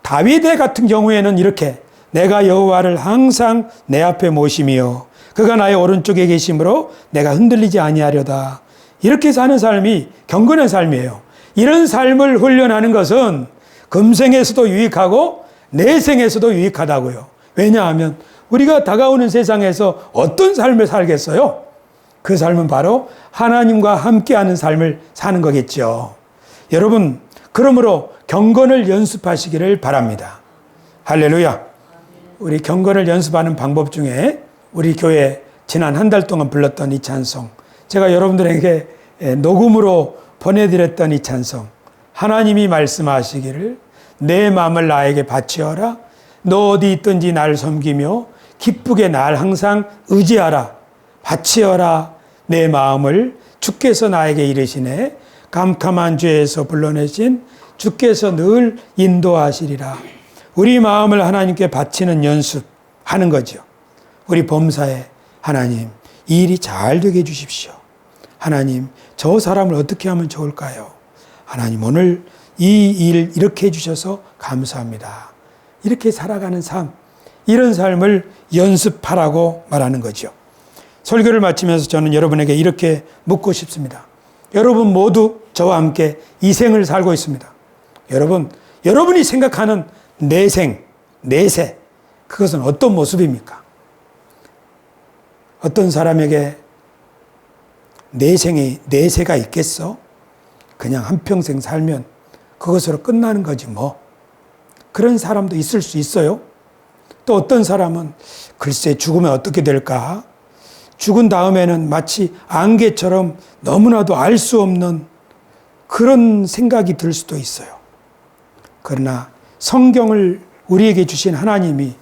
다윗의 같은 경우에는 이렇게 내가 여호와를 항상 내 앞에 모시며 그가 나의 오른쪽에 계심으로 내가 흔들리지 아니하려다. 이렇게 사는 삶이 경건한 삶이에요. 이런 삶을 훈련하는 것은 금생에서도 유익하고 내생에서도 유익하다고요. 왜냐하면 우리가 다가오는 세상에서 어떤 삶을 살겠어요? 그 삶은 바로 하나님과 함께하는 삶을 사는 거겠죠. 여러분, 그러므로 경건을 연습하시기를 바랍니다. 할렐루야. 우리 경건을 연습하는 방법 중에 우리 교회 지난 한 달 동안 불렀던 이 찬송, 제가 여러분들에게 녹음으로 보내드렸던 이 찬송, 하나님이 말씀하시기를 내 마음을 나에게 바치어라. 너 어디 있든지 날 섬기며 기쁘게 날 항상 의지하라. 바치어라 내 마음을 주께서 나에게 이르시네. 캄캄한 죄에서 불러내신 주께서 늘 인도하시리라. 우리 마음을 하나님께 바치는 연습하는 거죠. 우리 범사에 하나님 이 일이 잘 되게 해주십시오. 하나님 저 사람을 어떻게 하면 좋을까요? 하나님 오늘 이 일 이렇게 해주셔서 감사합니다. 이렇게 살아가는 삶, 이런 삶을 연습하라고 말하는 거죠. 설교를 마치면서 저는 여러분에게 이렇게 묻고 싶습니다. 여러분 모두 저와 함께 이 생을 살고 있습니다. 여러분이 생각하는 내생, 내세, 그것은 어떤 모습입니까? 어떤 사람에게 내세가 있겠어? 그냥 한평생 살면 그것으로 끝나는 거지 뭐. 그런 사람도 있을 수 있어요. 또 어떤 사람은 글쎄 죽으면 어떻게 될까? 죽은 다음에는 마치 안개처럼 너무나도 알 수 없는 그런 생각이 들 수도 있어요. 그러나 성경을 우리에게 주신 하나님이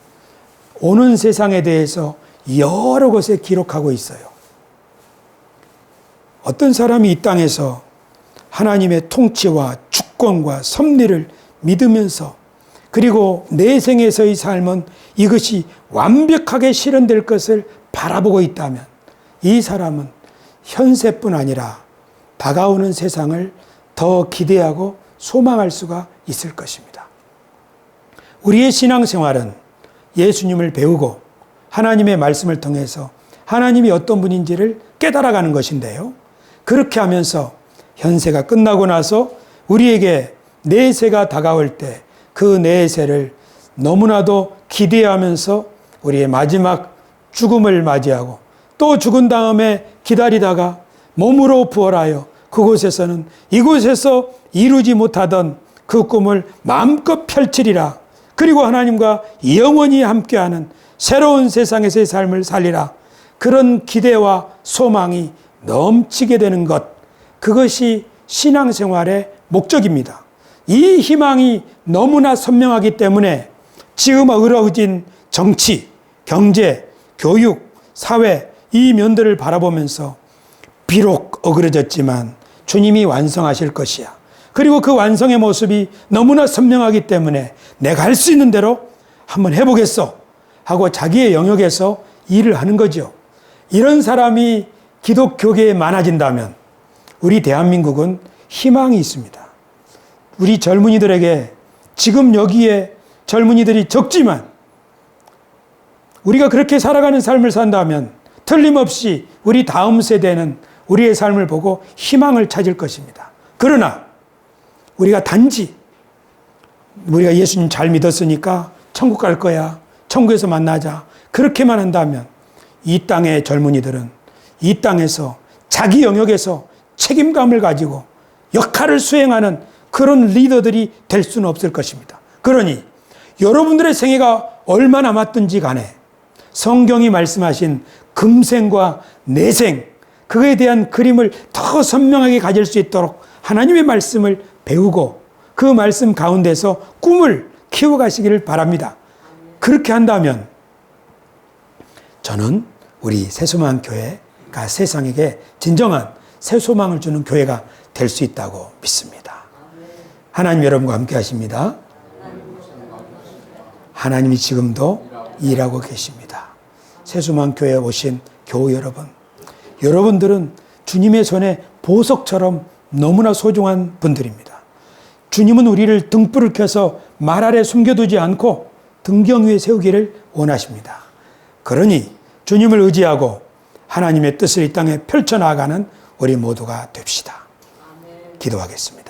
오는 세상에 대해서 여러 곳에 기록하고 있어요. 어떤 사람이 이 땅에서 하나님의 통치와 주권과 섭리를 믿으면서 그리고 내 생에서의 삶은 이것이 완벽하게 실현될 것을 바라보고 있다면 이 사람은 현세뿐 아니라 다가오는 세상을 더 기대하고 소망할 수가 있을 것입니다. 우리의 신앙생활은 예수님을 배우고 하나님의 말씀을 통해서 하나님이 어떤 분인지를 깨달아가는 것인데요. 그렇게 하면서 현세가 끝나고 나서 우리에게 내세가 다가올 때 그 내세를 너무나도 기대하면서 우리의 마지막 죽음을 맞이하고 또 죽은 다음에 기다리다가 몸으로 부활하여 그곳에서는 이곳에서 이루지 못하던 그 꿈을 마음껏 펼치리라. 그리고 하나님과 영원히 함께하는 새로운 세상에서의 삶을 살리라. 그런 기대와 소망이 넘치게 되는 것, 그것이 신앙생활의 목적입니다. 이 희망이 너무나 선명하기 때문에 지금 어그러진 정치, 경제, 교육, 사회 이 면들을 바라보면서 비록 어그러졌지만 주님이 완성하실 것이야. 그리고 그 완성의 모습이 너무나 선명하기 때문에 내가 할 수 있는 대로 한번 해보겠어 하고 자기의 영역에서 일을 하는 거죠. 이런 사람이 기독교계에 많아진다면 우리 대한민국은 희망이 있습니다. 우리 젊은이들에게 지금 여기에 젊은이들이 적지만 우리가 그렇게 살아가는 삶을 산다면 틀림없이 우리 다음 세대는 우리의 삶을 보고 희망을 찾을 것입니다. 그러나 우리가 단지 우리가 예수님 잘 믿었으니까 천국 갈 거야, 천국에서 만나자 그렇게만 한다면 이 땅의 젊은이들은 이 땅에서 자기 영역에서 책임감을 가지고 역할을 수행하는 그런 리더들이 될 수는 없을 것입니다. 그러니 여러분들의 생애가 얼마 남았든지 간에 성경이 말씀하신 금생과 내생, 그거에 대한 그림을 더 선명하게 가질 수 있도록 하나님의 말씀을 배우고 그 말씀 가운데서 꿈을 키워가시기를 바랍니다. 그렇게 한다면 저는 우리 새소망 교회가 세상에게 진정한 새소망을 주는 교회가 될 수 있다고 믿습니다. 하나님 여러분과 함께 하십니다. 하나님이 지금도 일하고 계십니다. 새소망 교회에 오신 교우 여러분, 여러분들은 주님의 손에 보석처럼 너무나 소중한 분들입니다. 주님은 우리를 등불을 켜서 말 아래 숨겨두지 않고 등경 위에 세우기를 원하십니다. 그러니 주님을 의지하고 하나님의 뜻을 이 땅에 펼쳐나가는 우리 모두가 됩시다. 기도하겠습니다.